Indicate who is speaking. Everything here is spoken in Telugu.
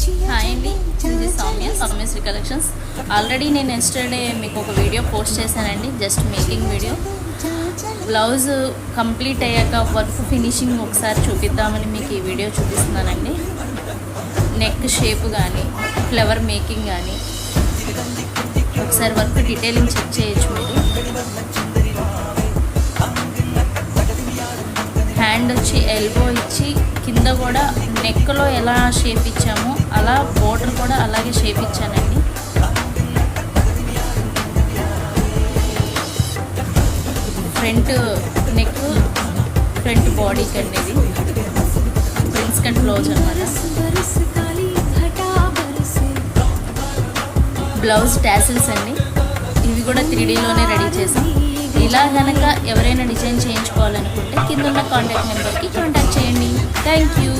Speaker 1: హాయ్ అండి, ఇది సౌమ్యశ్రీ కలెక్షన్స్. ఆల్రెడీ నేను ఎస్టర్డే మీకు ఒక వీడియో పోస్ట్ చేశానండి, just making video. Blouse complete అయ్యాక వర్క్ ఫినిషింగ్ ఒకసారి చూపిద్దామని మీకు ఈ వీడియో చూపిస్తున్నానండి. నెక్ షేప్ కానీ, ఫ్లవర్ మేకింగ్ కానీ ఒకసారి వర్క్ డీటెయిలింగ్ చెక్ చేయొచ్చు మీరు. హ్యాండ్ వచ్చి ఎల్బో ఇచ్చి కింద కూడా నెక్లో ఎలా షేప్ ఇచ్చామో అలా బోర్డర్ కూడా అలాగే షేప్ ఇచ్చానండి. ఫ్రంట్ నెక్, ఫ్రంట్ బాడీకి అండి ఇది ప్రిన్స్ కట్ బ్లౌజ్ అన్నమాట. బ్లౌజ్ టాసిల్స్ అండి, ఇవి కూడా 3Dలోనే రెడీ చేసాం. ఇలా కనుక ఎవరైనా డిజైన్ చేయించుకోవాలనుకుంటే కింద ఉన్న కాంటాక్ట్ నెంబర్కి కాంటాక్ట్ చేయండి. Thank you.